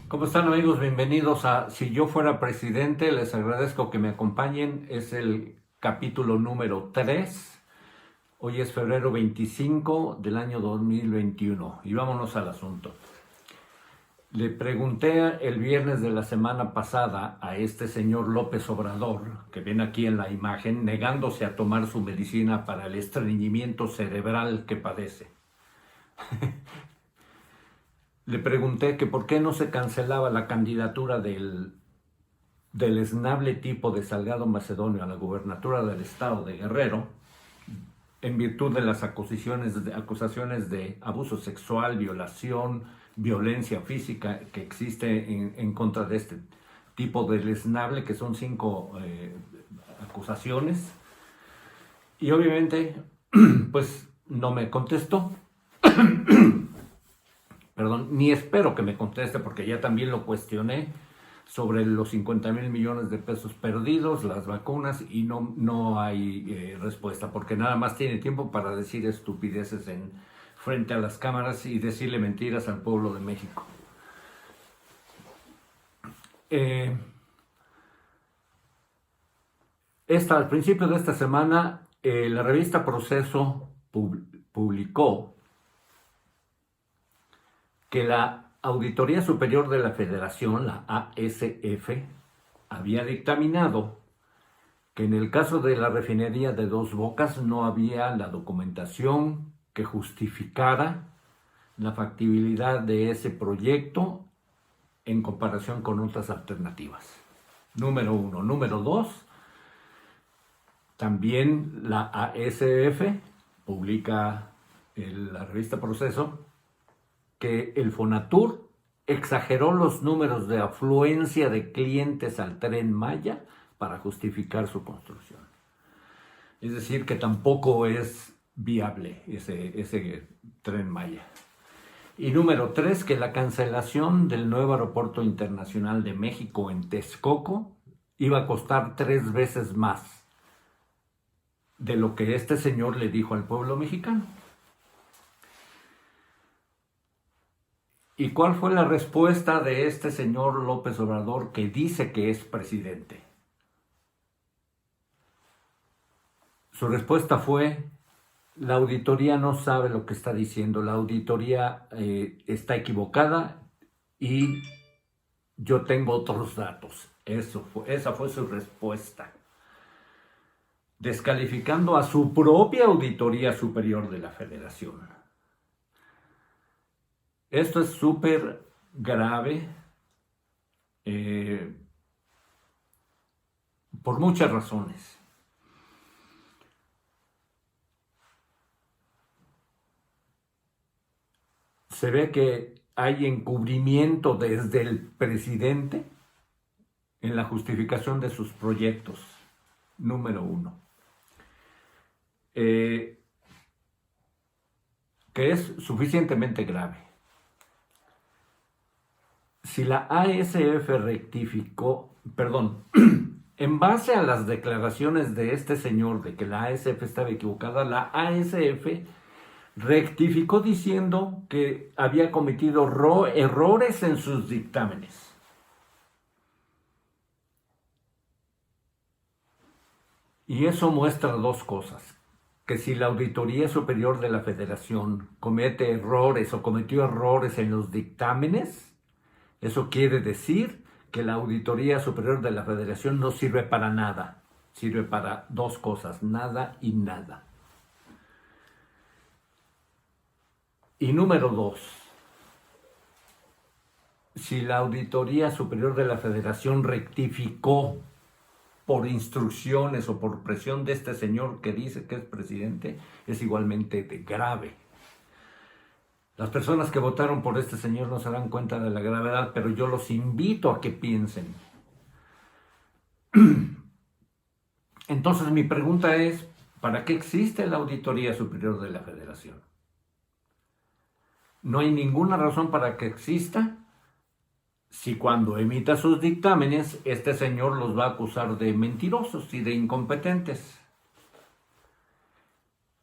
¿Cómo están amigos? Bienvenidos a Si yo fuera presidente. Les agradezco que me acompañen. Es el capítulo número 3. Hoy es febrero 25 del año 2021 y vámonos al asunto. Le pregunté el viernes de la semana pasada a este señor López Obrador, que ven aquí en la imagen, negándose a tomar su medicina para el estreñimiento cerebral que padece. Le pregunté que por qué no se cancelaba la candidatura del esnable tipo de Salgado Macedonio a la gubernatura del estado de Guerrero, en virtud de las acusaciones de abuso sexual, violación, violencia física que existe en contra de este tipo de esnable, que son 5 acusaciones. Y obviamente, pues no me contestó. Perdón, ni espero que me conteste porque ya también lo cuestioné sobre los 50,000 millones de pesos perdidos, las vacunas, y no hay respuesta, porque nada más tiene tiempo para decir estupideces frente a las cámaras y decirle mentiras al pueblo de México. Al principio de esta semana, la revista Proceso publicó que la Auditoría Superior de la Federación, la ASF, había dictaminado que en el caso de la refinería de Dos Bocas no había la documentación que justificara la factibilidad de ese proyecto en comparación con otras alternativas. Número 1. Número 2, también la ASF publica en la revista Proceso que el Fonatur exageró los números de afluencia de clientes al Tren Maya para justificar su construcción. Es decir, que tampoco es viable ese Tren Maya. Y número 3, que la cancelación del nuevo aeropuerto internacional de México en Texcoco iba a costar 3 veces más de lo que este señor le dijo al pueblo mexicano. ¿Y cuál fue la respuesta de este señor López Obrador, que dice que es presidente? Su respuesta fue: la auditoría no sabe lo que está diciendo, la auditoría está equivocada y yo tengo otros datos. Esa fue su respuesta, descalificando a su propia Auditoría Superior de la Federación. Esto es súper grave por muchas razones. Se ve que hay encubrimiento desde el presidente en la justificación de sus proyectos. Número 1. Que es suficientemente grave. Si la ASF rectificó, en base a las declaraciones de este señor de que la ASF estaba equivocada, la ASF rectificó diciendo que había cometido errores en sus dictámenes. Y eso muestra 2 cosas: que si la Auditoría Superior de la Federación comete errores o cometió errores en los dictámenes, eso quiere decir que la Auditoría Superior de la Federación no sirve para nada. Sirve para 2 cosas: nada y nada. Y número 2, si la Auditoría Superior de la Federación rectificó por instrucciones o por presión de este señor que dice que es presidente, es igualmente grave. Las personas que votaron por este señor no se dan cuenta de la gravedad, pero yo los invito a que piensen. Entonces mi pregunta es: ¿para qué existe la Auditoría Superior de la Federación? No hay ninguna razón para que exista si cuando emita sus dictámenes este señor los va a acusar de mentirosos y de incompetentes.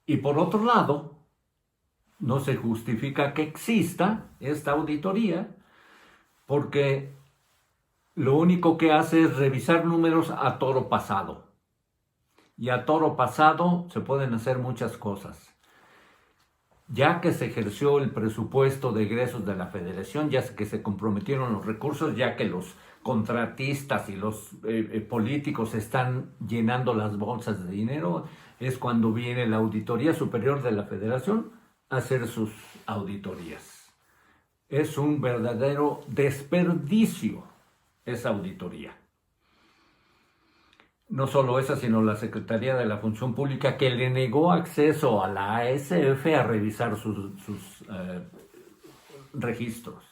Y por otro lado, no se justifica que exista esta auditoría porque lo único que hace es revisar números a toro pasado. Y a toro pasado se pueden hacer muchas cosas. Ya que se ejerció el presupuesto de egresos de la Federación, ya que se comprometieron los recursos, ya que los contratistas y los políticos están llenando las bolsas de dinero, es cuando viene la Auditoría Superior de la Federación a hacer sus auditorías. Es un verdadero desperdicio esa auditoría. No solo esa, sino la Secretaría de la Función Pública, que le negó acceso a la ASF a revisar sus registros.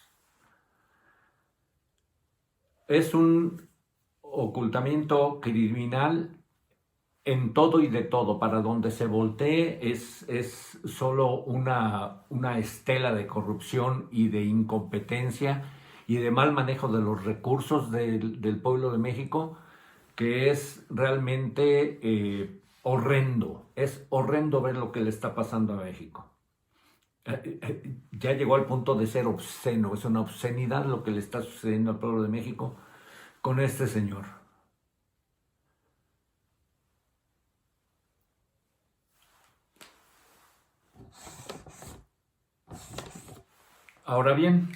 Es un ocultamiento criminal en todo y de todo. Para donde se voltee es solo una estela de corrupción y de incompetencia y de mal manejo de los recursos del pueblo de México, que es realmente horrendo. Es horrendo ver lo que le está pasando a México. Ya llegó al punto de ser obsceno. Es una obscenidad lo que le está sucediendo al pueblo de México con este señor. Ahora bien,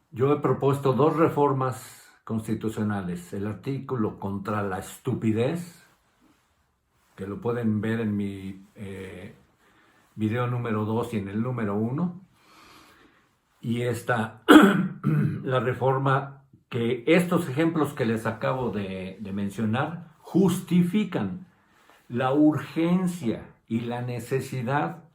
yo he propuesto 2 reformas constitucionales. El artículo contra la estupidez, que lo pueden ver en mi video número 2 y en el número 1. Y la reforma que estos ejemplos que les acabo de mencionar justifican la urgencia y la necesidad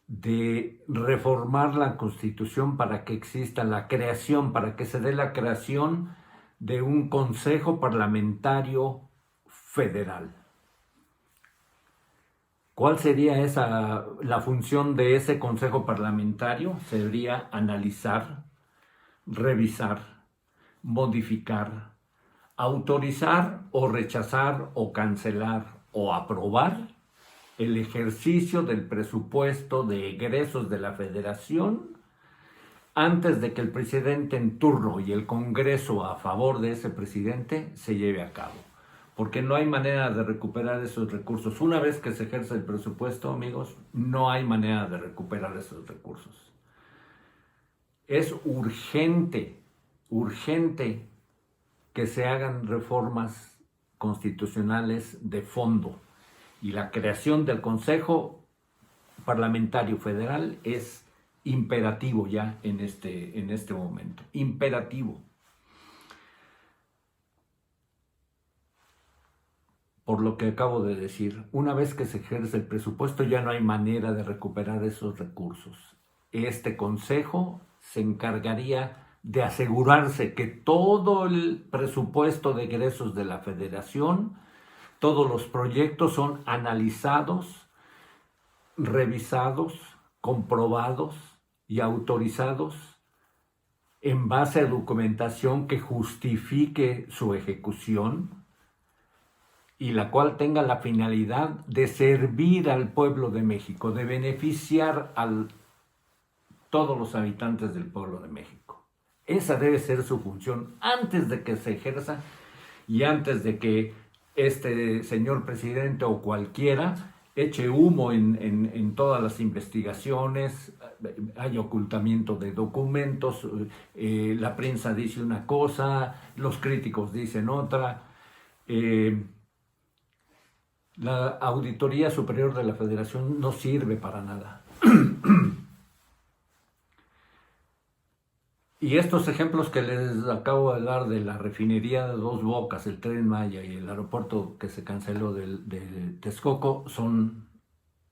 de reformar la Constitución para que exista la creación, para que se dé la creación de un Consejo Parlamentario Federal. ¿Cuál sería la función de ese Consejo Parlamentario? Sería analizar, revisar, modificar, autorizar o rechazar o cancelar o aprobar el ejercicio del presupuesto de egresos de la Federación antes de que el presidente en turno y el Congreso a favor de ese presidente se lleve a cabo. Porque no hay manera de recuperar esos recursos. Una vez que se ejerce el presupuesto, amigos, no hay manera de recuperar esos recursos. Es urgente que se hagan reformas constitucionales de fondo. Y la creación del Consejo Parlamentario Federal es imperativo ya en este momento. Imperativo. Por lo que acabo de decir, una vez que se ejerce el presupuesto ya no hay manera de recuperar esos recursos. Este consejo se encargaría de asegurarse que todo el presupuesto de egresos de la Federación, todos los proyectos son analizados, revisados, comprobados y autorizados en base a documentación que justifique su ejecución y la cual tenga la finalidad de servir al pueblo de México, de beneficiar a todos los habitantes del pueblo de México. Esa debe ser su función antes de que se ejerza y antes de que este señor presidente o cualquiera eche humo en todas las investigaciones, hay ocultamiento de documentos, la prensa dice una cosa, los críticos dicen otra. La Auditoría Superior de la Federación no sirve para nada. Y estos ejemplos que les acabo de dar de la refinería de Dos Bocas, el Tren Maya y el aeropuerto que se canceló de Texcoco son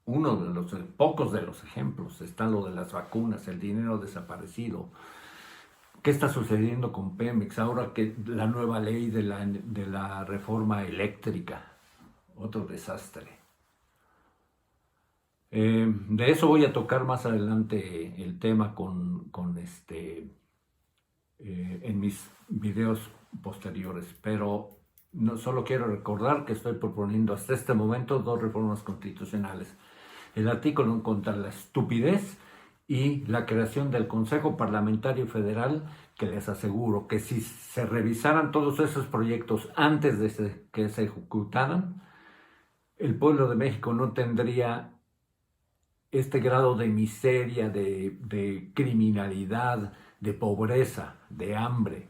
uno de los pocos de los ejemplos. Está lo de las vacunas, el dinero desaparecido. ¿Qué está sucediendo con Pemex? Ahora que la nueva ley de la reforma eléctrica. Otro desastre. De eso voy a tocar más adelante el tema en mis videos posteriores, pero no solo quiero recordar que estoy proponiendo hasta este momento 2 reformas constitucionales. el artículo contra la estupidez y la creación del Consejo Parlamentario Federal, que les aseguro que si se revisaran todos esos proyectos antes de que se ejecutaran, el pueblo de México no tendría este grado de miseria, de criminalidad, de pobreza, de hambre,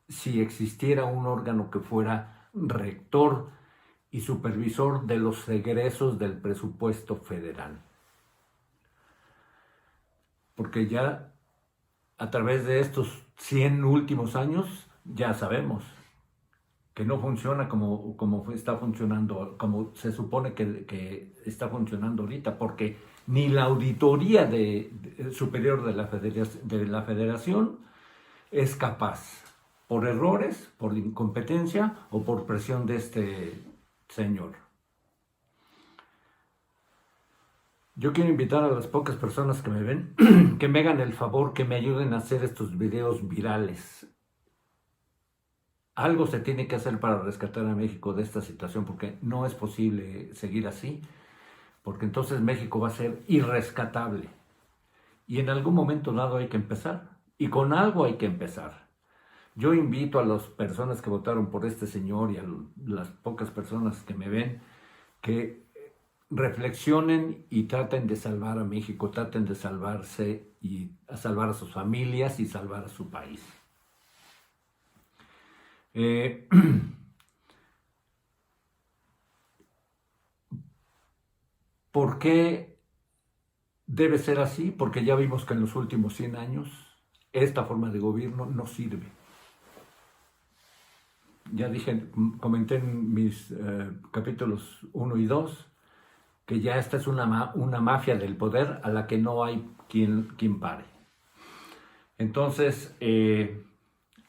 si existiera un órgano que fuera rector y supervisor de los egresos del presupuesto federal. Porque ya a través de estos 100 últimos años ya sabemos que no funciona como está funcionando, como se supone que está funcionando ahorita, porque ni la auditoría superior de la federación es capaz, por errores, por incompetencia o por presión de este señor. Yo quiero invitar a las pocas personas que me ven, que me hagan el favor, que me ayuden a hacer estos videos virales. Algo se tiene que hacer para rescatar a México de esta situación, porque no es posible seguir así, porque entonces México va a ser irrescatable. Y en algún momento dado hay que empezar, y con algo hay que empezar. Yo invito a las personas que votaron por este señor y a las pocas personas que me ven, que reflexionen y traten de salvar a México, traten de salvarse y a salvar a sus familias y salvar a su país. ¿Por qué debe ser así? Porque ya vimos que en los últimos 100 años esta forma de gobierno no sirve. Ya dije, comenté en mis capítulos 1 y 2, que ya esta es una mafia del poder a la que no hay quien pare. Entonces,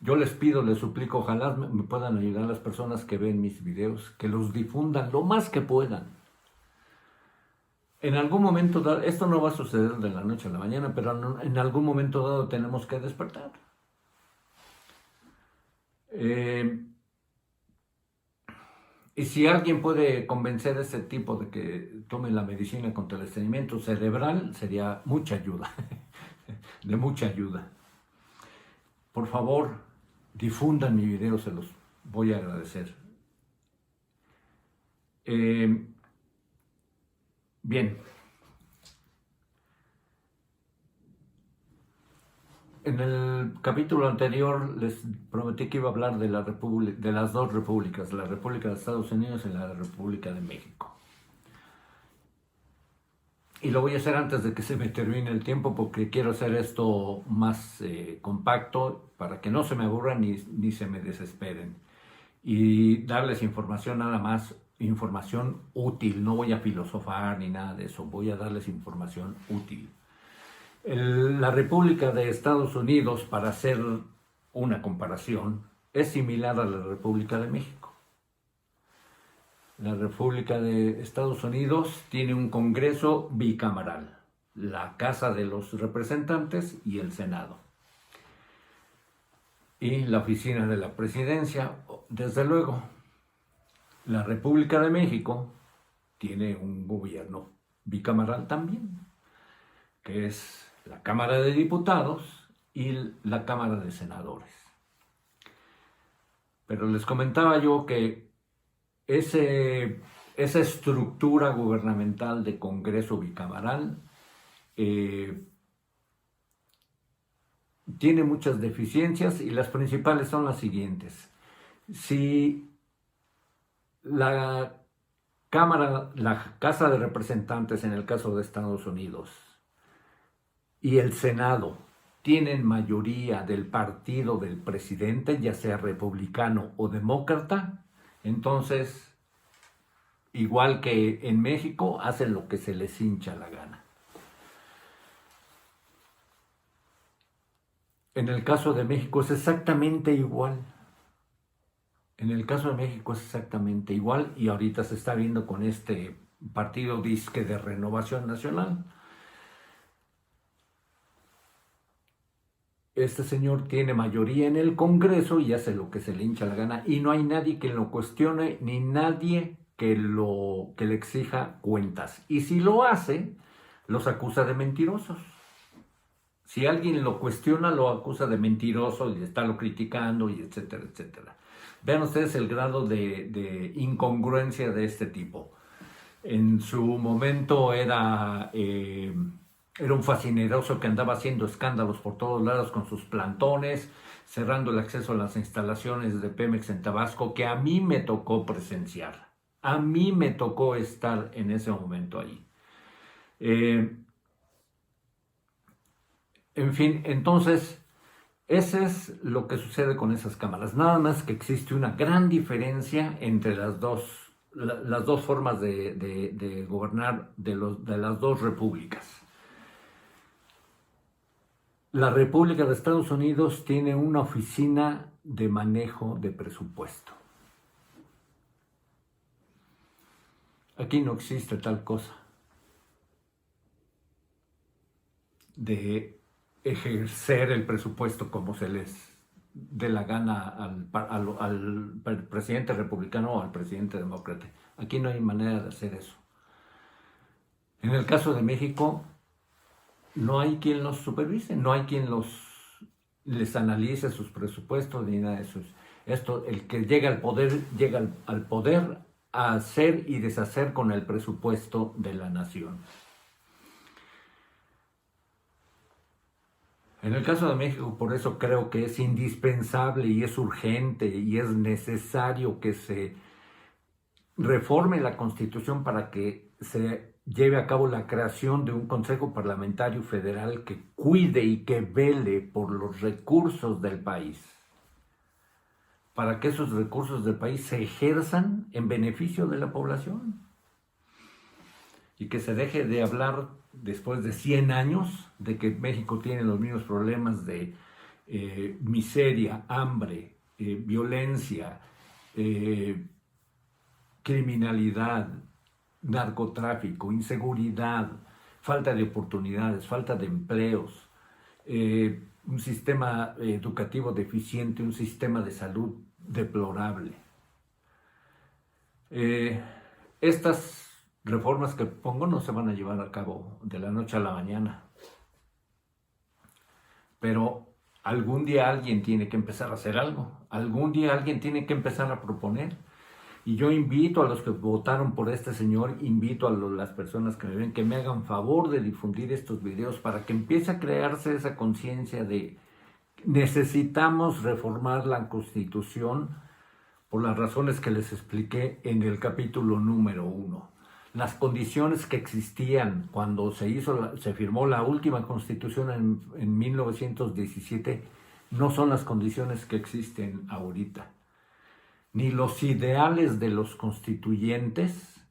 yo les pido, les suplico, ojalá me puedan ayudar las personas que ven mis videos, que los difundan lo más que puedan. En algún momento dado, esto no va a suceder de la noche a la mañana, pero en algún momento dado tenemos que despertar. Y si alguien puede convencer a ese tipo de que tome la medicina contra el estreñimiento cerebral, sería mucha ayuda, de mucha ayuda. Por favor, difundan mi video, se los voy a agradecer. Bien. En el capítulo anterior les prometí que iba a hablar de las dos repúblicas, la República de Estados Unidos y la República de México. Y lo voy a hacer antes de que se me termine el tiempo, porque quiero hacer esto más compacto para que no se me aburran ni se me desesperen. Y darles información, nada más, información útil. No voy a filosofar ni nada de eso, voy a darles información útil. La República de Estados Unidos, para hacer una comparación, es similar a la República de México. La República de Estados Unidos tiene un Congreso bicameral, la Casa de los Representantes y el Senado. Y la Oficina de la Presidencia, desde luego. La República de México tiene un gobierno bicameral también, que es la Cámara de Diputados y la Cámara de Senadores. Pero les comentaba yo que esa estructura gubernamental de Congreso bicameral tiene muchas deficiencias, y las principales son las siguientes. Si la Casa de Representantes, en el caso de Estados Unidos, y el Senado tienen mayoría del partido del presidente, ya sea republicano o demócrata, entonces, igual que en México, hacen lo que se les hincha la gana. En el caso de México es exactamente igual. En el caso de México es exactamente igual, y ahorita se está viendo con este partido disque de Renovación Nacional. Este señor tiene mayoría en el Congreso y hace lo que se le hincha la gana, y no hay nadie que lo cuestione, ni nadie que le exija cuentas. Y si lo hace, los acusa de mentirosos. Si alguien lo cuestiona, lo acusa de mentiroso y está lo criticando y etcétera, etcétera. Vean ustedes el grado de incongruencia de este tipo. En su momento era un fascineroso que andaba haciendo escándalos por todos lados con sus plantones, cerrando el acceso a las instalaciones de Pemex en Tabasco, que a mí me tocó presenciar. A mí me tocó estar en ese momento ahí. En fin, entonces, ese es lo que sucede con esas cámaras. Nada más que existe una gran diferencia entre las dos formas de gobernar de las dos repúblicas. La República de Estados Unidos tiene una oficina de manejo de presupuesto. Aquí no existe tal cosa de ejercer el presupuesto como se les dé la gana al presidente republicano o al presidente demócrata. Aquí no hay manera de hacer eso. En el caso de México, no hay quien los supervise, no hay quien les analice sus presupuestos ni nada de eso. El que llega al poder a hacer y deshacer con el presupuesto de la nación. En el caso de México, por eso creo que es indispensable y es urgente y es necesario que se reforme la Constitución para que se lleve a cabo la creación de un Consejo Parlamentario Federal que cuide y que vele por los recursos del país, para que esos recursos del país se ejerzan en beneficio de la población y que se deje de hablar después de 100 años de que México tiene los mismos problemas de miseria, hambre, violencia, criminalidad, narcotráfico, inseguridad, falta de oportunidades, falta de empleos, un sistema educativo deficiente, un sistema de salud deplorable. Estas reformas que pongo no se van a llevar a cabo de la noche a la mañana, pero algún día alguien tiene que empezar a hacer algo, algún día alguien tiene que empezar a proponer. Y yo invito a los que votaron por este señor, invito a las personas que me ven, que me hagan favor de difundir estos videos para que empiece a crearse esa conciencia de necesitamos reformar la Constitución por las razones que les expliqué en el capítulo número 1. Las condiciones que existían cuando se firmó la última Constitución en 1917 no son las condiciones que existen ahorita. Ni los ideales de los constituyentes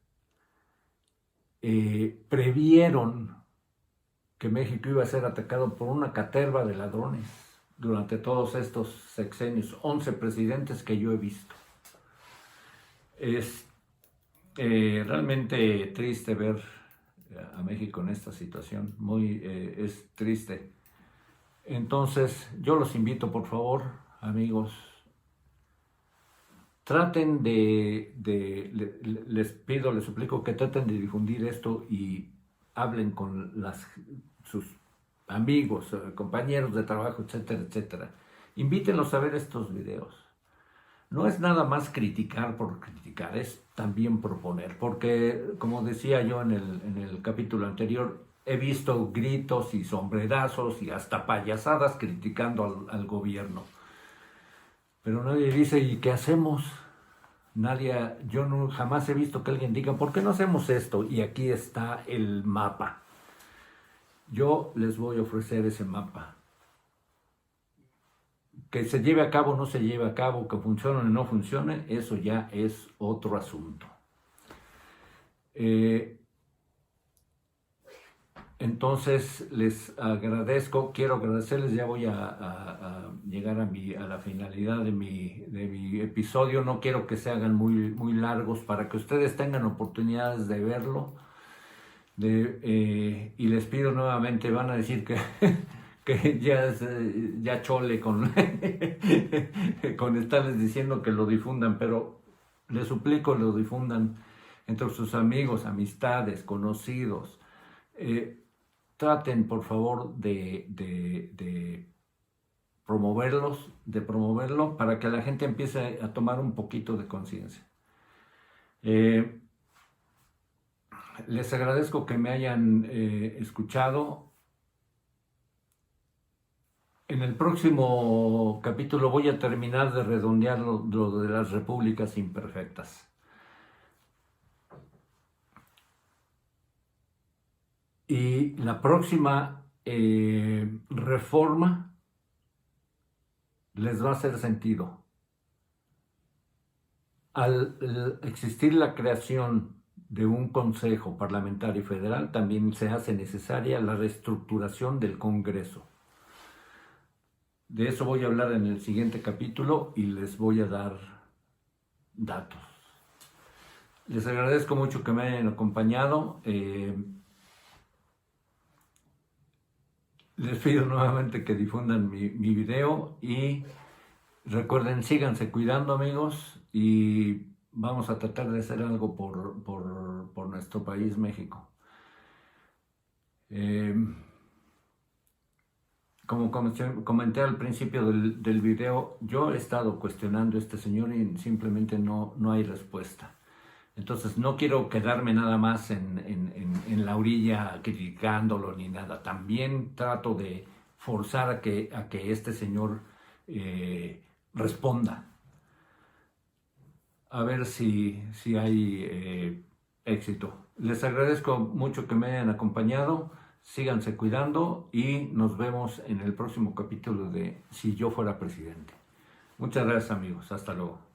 previeron que México iba a ser atacado por una caterva de ladrones durante todos estos sexenios, 11 presidentes que yo he visto. Es realmente triste ver a México en esta situación, es triste. Entonces, yo los invito, por favor, amigos, traten les pido, les suplico que traten de difundir esto y hablen con sus amigos, compañeros de trabajo, etcétera, etcétera. Invítenlos a ver estos videos. No es nada más criticar por criticar, es también proponer, porque como decía yo en el capítulo anterior, he visto gritos y sombrerazos y hasta payasadas criticando al gobierno. Pero nadie dice, ¿y qué hacemos? Yo jamás he visto que alguien diga, ¿por qué no hacemos esto? Y aquí está el mapa. Yo les voy a ofrecer ese mapa. Que se lleve a cabo o no se lleve a cabo, que funcione o no funcione, eso ya es otro asunto. Entonces les agradezco, quiero agradecerles, ya voy a llegar a la finalidad de mi episodio. No quiero que se hagan muy largos para que ustedes tengan oportunidades de verlo. Y les pido nuevamente, van a decir que ya chole con estarles diciendo que lo difundan, pero les suplico lo difundan. entre sus amigos, amistades, conocidos. Traten, por favor, de promoverlo para que la gente empiece a tomar un poquito de conciencia. Les agradezco que me hayan escuchado. En el próximo capítulo voy a terminar de redondear lo de las repúblicas imperfectas. Y la próxima reforma les va a hacer sentido. Al existir la creación de un Consejo Parlamentario Federal, también se hace necesaria la reestructuración del Congreso. De eso voy a hablar en el siguiente capítulo y les voy a dar datos. Les agradezco mucho que me hayan acompañado. Les pido nuevamente que difundan mi video y recuerden, síganse cuidando, amigos, y vamos a tratar de hacer algo por nuestro país, México. Como comenté al principio del video, yo he estado cuestionando a este señor y simplemente no hay respuesta. Entonces no quiero quedarme nada más en la orilla criticándolo ni nada. También trato de forzar a que este señor responda. A ver si hay éxito. Les agradezco mucho que me hayan acompañado. Síganse cuidando y nos vemos en el próximo capítulo de Si yo fuera presidente. Muchas gracias, amigos. Hasta luego.